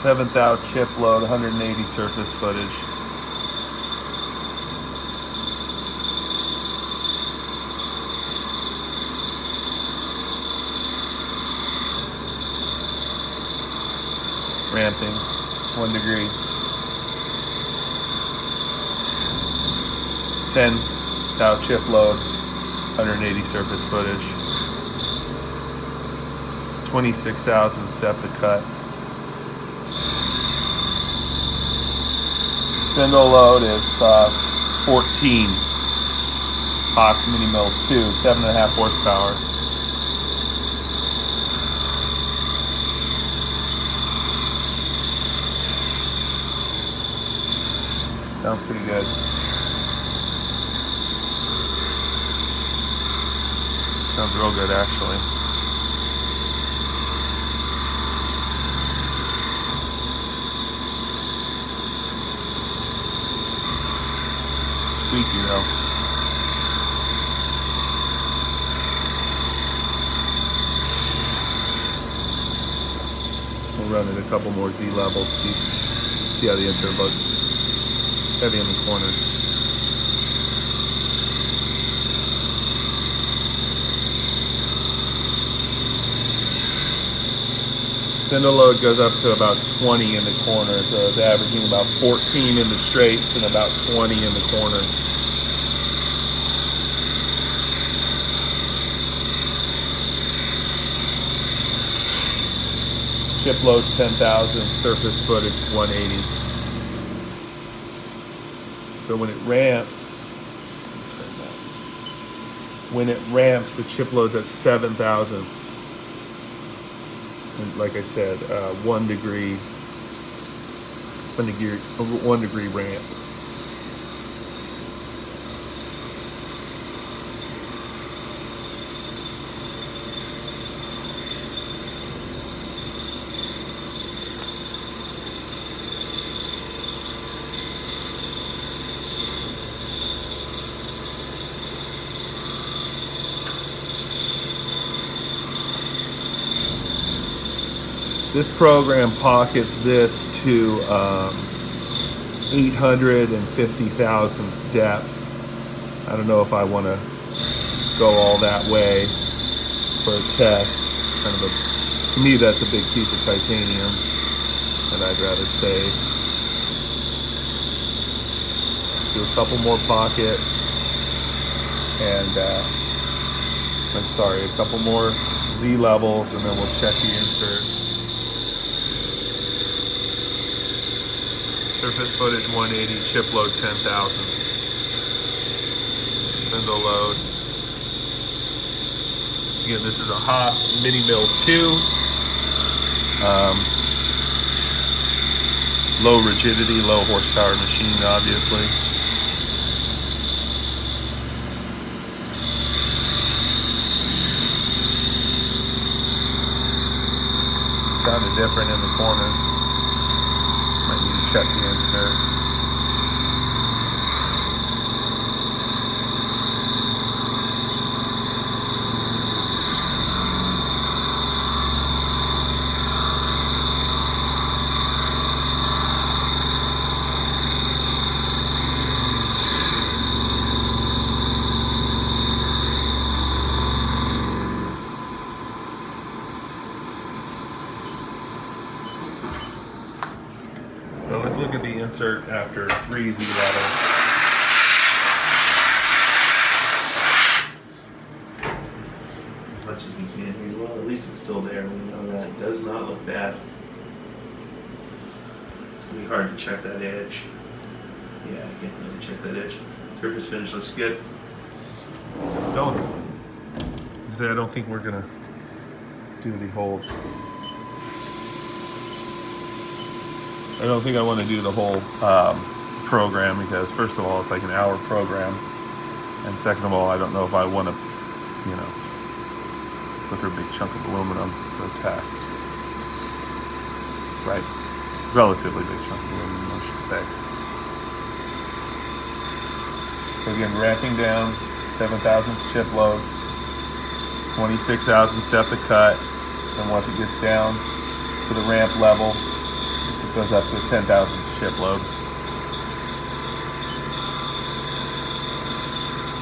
7th out chip load, 180 surface footage. Ramping, 1 degree. 10th out chip load, 180 surface footage. 26,000 step to cut. Spindle load is 14. Haas Mini Mill 2, 7.5 horsepower. Sounds pretty good. Sounds real good, actually. Squeaky though. We'll run it a couple more Z levels, see how the insert looks. Heavy in the corner. Spindle load goes up to about 20 in the corner, so it's averaging about 14 in the straights and about 20 in the corner. Chip load 10,000, surface footage 180. So when it ramps, the chip load's at 7 thousandths. And like I said, 1 degree ramp. This program pockets this to 850 thousandths depth. I don't know if I want to go all that way for a test. To me, that's a big piece of titanium that I'd rather save. Do a couple more pockets, and a couple more Z levels, and then we'll check the insert. Surface footage 180, chip load 10 thousandths. Spindle load. Again, this is a Haas Mini Mill 2. Low rigidity, low horsepower machine, obviously. Sounded different in the corners. Might need to check the insert. So let's look at the insert after 3 Z levels. As much as we can here. Well, at least it's still there. We know that. It does not look bad. It's going to be hard to check that edge. Yeah, I can't really check that edge. Surface finish looks good. So I don't think we're going to do the whole... I don't think I want to do the whole program because, first of all, it's like an hour program, and second of all, I don't know if I want to, go through a big chunk of aluminum for a test. Right, relatively big chunk of aluminum, I should say. So again, ramping down, 7 thousandths chip load, 26,000 step to cut, and once it gets down to the ramp level, Goes up to a 10,000 ship load.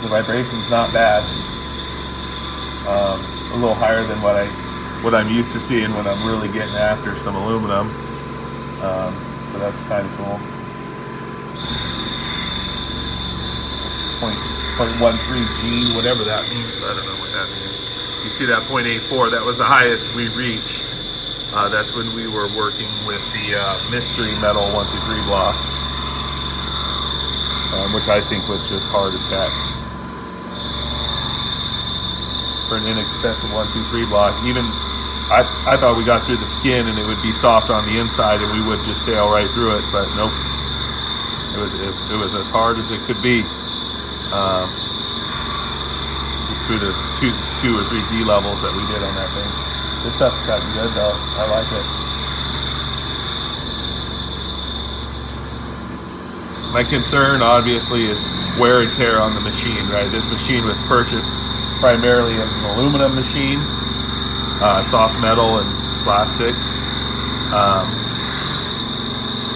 The vibration's not bad. A little higher than what I'm used to seeing when I'm really getting after some aluminum. So that's kind of cool. 0.13 G, whatever that means. I don't know what that means. You see that 0.84? That was the highest we reached. That's when we were working with the mystery metal 123 block, which I think was just hard as heck. For an inexpensive 123 block, even I thought we got through the skin and it would be soft on the inside and we would just sail right through it, but nope. It was as hard as it could be. Through the two or three Z levels that we did on that thing. This stuff's gotten good though. I like it. My concern obviously is wear and tear on the machine, right? This machine was purchased primarily as an aluminum machine, soft metal and plastic.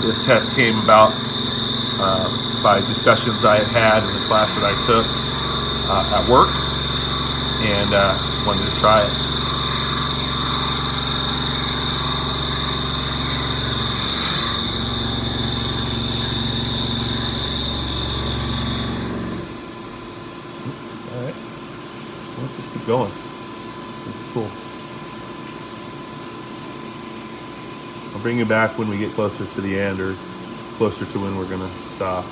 This test came about by discussions I had in the class that I took at work, and wanted to try it. All right, let's just keep going. This is cool. I'll bring you back when we get closer to the end or closer to when we're gonna stop.